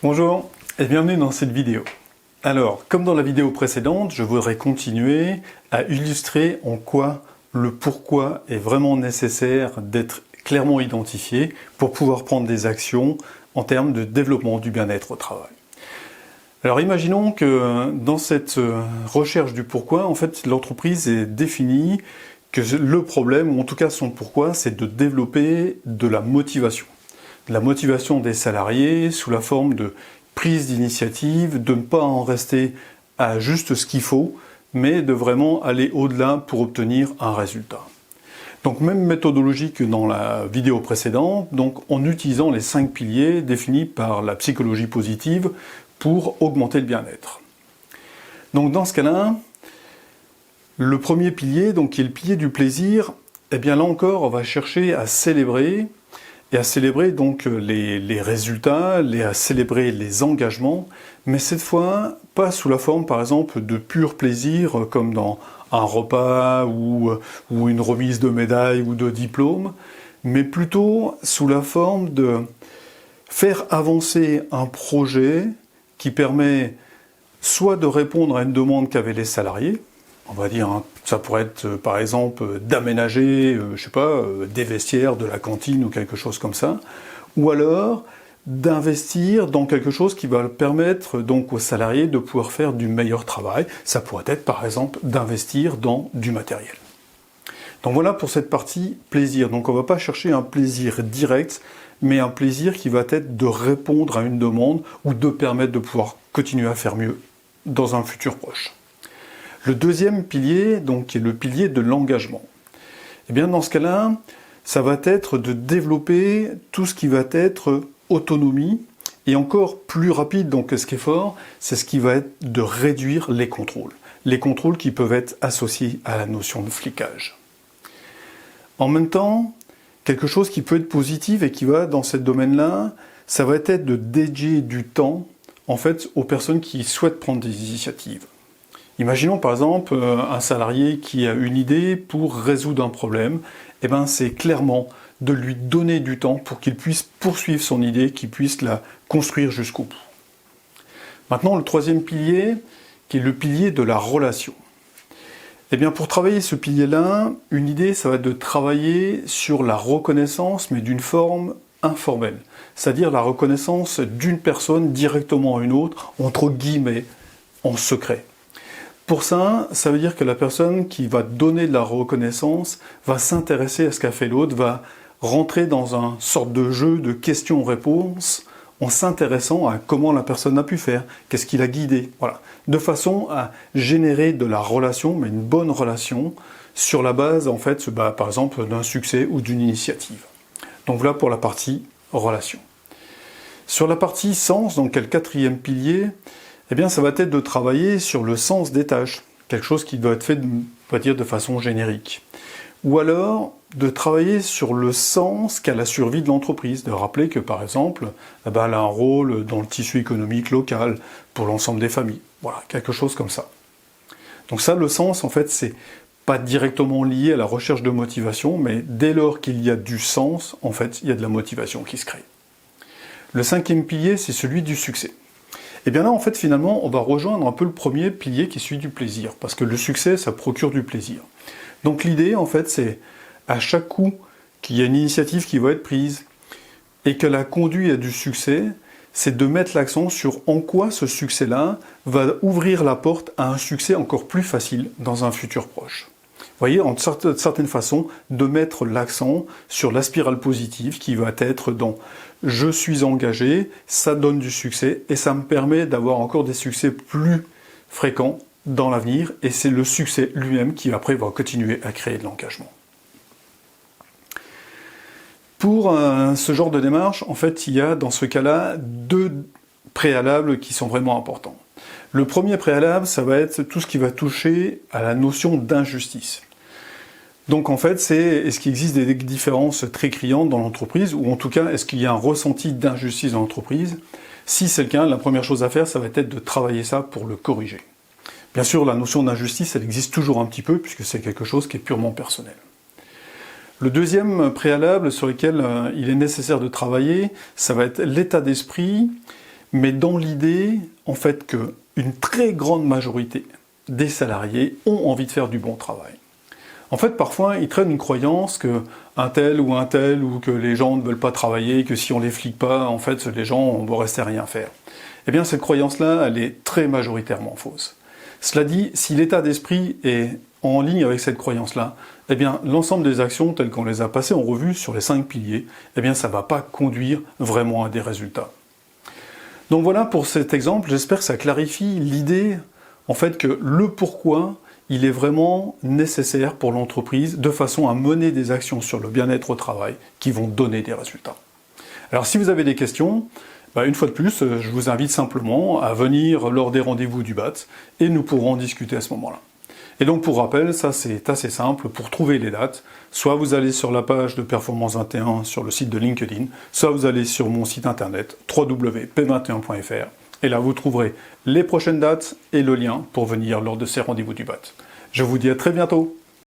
Bonjour et bienvenue dans cette vidéo. Alors, comme dans la vidéo précédente, je voudrais continuer à illustrer en quoi le pourquoi est vraiment nécessaire d'être clairement identifié pour pouvoir prendre des actions en termes de développement du bien-être au travail. Alors imaginons que dans cette recherche du pourquoi, en fait, l'entreprise est définie que le problème, ou en tout cas son pourquoi, c'est de développer de la motivation. De la motivation des salariés sous la forme de prise d'initiative, de ne pas en rester à juste ce qu'il faut, mais de vraiment aller au-delà pour obtenir un résultat. Donc même méthodologie que dans la vidéo précédente, donc en utilisant les 5 piliers définis par la psychologie positive pour augmenter le bien-être. Donc dans ce cas-là, le premier pilier, donc qui est le pilier du plaisir, eh bien là encore, on va chercher à célébrer donc les résultats, à célébrer les engagements, mais cette fois, pas sous la forme par exemple de pur plaisir comme dans un repas ou une remise de médaille ou de diplôme, mais plutôt sous la forme de faire avancer un projet qui permet soit de répondre à une demande qu'avaient les salariés, on va dire, ça pourrait être par exemple d'aménager, je sais pas, des vestiaires, de la cantine ou quelque chose comme ça, ou alors d'investir dans quelque chose qui va permettre donc aux salariés de pouvoir faire du meilleur travail. Ça pourrait être par exemple d'investir dans du matériel. Donc voilà pour cette partie plaisir. Donc on ne va pas chercher un plaisir direct, mais un plaisir qui va être de répondre à une demande ou de permettre de pouvoir continuer à faire mieux dans un futur proche. Le deuxième pilier, donc, qui est le pilier de l'engagement. Eh bien, dans ce cas-là, ça va être de développer tout ce qui va être autonomie, et encore plus rapide, donc ce qui est fort, c'est ce qui va être de réduire les contrôles. Les contrôles qui peuvent être associés à la notion de flicage. En même temps, quelque chose qui peut être positif et qui va dans ce domaine-là, ça va être de dédier du temps, en fait, aux personnes qui souhaitent prendre des initiatives. Imaginons par exemple un salarié qui a une idée pour résoudre un problème, et bien c'est clairement de lui donner du temps pour qu'il puisse poursuivre son idée, qu'il puisse la construire jusqu'au bout. Maintenant le troisième pilier, qui est le pilier de la relation. Et bien pour travailler ce pilier-là, une idée ça va être de travailler sur la reconnaissance mais d'une forme informelle, c'est-à-dire la reconnaissance d'une personne directement à une autre, entre guillemets, en secret. Pour ça, ça veut dire que la personne qui va donner de la reconnaissance va s'intéresser à ce qu'a fait l'autre, va rentrer dans un sorte de jeu de questions-réponses en s'intéressant à comment la personne a pu faire, qu'est-ce qui l'a guidé, voilà. De façon à générer de la relation, mais une bonne relation, sur la base, en fait, par exemple, d'un succès ou d'une initiative. Donc voilà pour la partie relation. Sur la partie sens, donc quel quatrième pilier, eh bien ça va être de travailler sur le sens des tâches, quelque chose qui doit être fait, on va dire, de façon générique. Ou alors de travailler sur le sens qu'a la survie de l'entreprise, de rappeler que par exemple, elle a un rôle dans le tissu économique local, pour l'ensemble des familles. Voilà, quelque chose comme ça. Donc ça, le sens, en fait, c'est pas directement lié à la recherche de motivation, mais dès lors qu'il y a du sens, en fait, il y a de la motivation qui se crée. Le cinquième pilier, c'est celui du succès. Et bien là, en fait, finalement, on va rejoindre un peu le premier pilier qui est celui du plaisir, parce que le succès, ça procure du plaisir. Donc l'idée, en fait, c'est à chaque coup qu'il y a une initiative qui va être prise et qu'elle a conduit à du succès, c'est de mettre l'accent sur en quoi ce succès-là va ouvrir la porte à un succès encore plus facile dans un futur proche. Vous voyez, en certaine façon, de mettre l'accent sur la spirale positive qui va être dans « je suis engagé », ça donne du succès et ça me permet d'avoir encore des succès plus fréquents dans l'avenir et c'est le succès lui-même qui après va continuer à créer de l'engagement. Pour ce genre de démarche, en fait, il y a dans ce cas-là 2 préalables qui sont vraiment importants. Le premier préalable, ça va être tout ce qui va toucher à la notion d'injustice. Donc en fait, c'est est-ce qu'il existe des différences très criantes dans l'entreprise, ou en tout cas, est-ce qu'il y a un ressenti d'injustice dans l'entreprise? Si c'est le cas, la première chose à faire, ça va être de travailler ça pour le corriger. Bien sûr, la notion d'injustice, elle existe toujours un petit peu, puisque c'est quelque chose qui est purement personnel. Le deuxième préalable sur lequel il est nécessaire de travailler, ça va être l'état d'esprit, mais dans l'idée, en fait, qu'une très grande majorité des salariés ont envie de faire du bon travail. En fait, parfois, ils traînent une croyance que un tel, ou que les gens ne veulent pas travailler, que si on les flique pas, en fait, les gens vont rester à rien faire. Eh bien, cette croyance-là, elle est très majoritairement fausse. Cela dit, si l'état d'esprit est en ligne avec cette croyance-là, eh bien, l'ensemble des actions telles qu'on les a passées en revue sur les 5 piliers, eh bien, ça ne va pas conduire vraiment à des résultats. Donc voilà pour cet exemple, j'espère que ça clarifie l'idée, en fait, que le pourquoi, il est vraiment nécessaire pour l'entreprise de façon à mener des actions sur le bien-être au travail qui vont donner des résultats. Alors si vous avez des questions, une fois de plus, je vous invite simplement à venir lors des rendez-vous du BAT et nous pourrons en discuter à ce moment-là. Et donc pour rappel, ça c'est assez simple, pour trouver les dates, soit vous allez sur la page de Performance 21 sur le site de LinkedIn, soit vous allez sur mon site internet www.p21.fr et là vous trouverez les prochaines dates et le lien pour venir lors de ces rendez-vous du BAT. Je vous dis à très bientôt.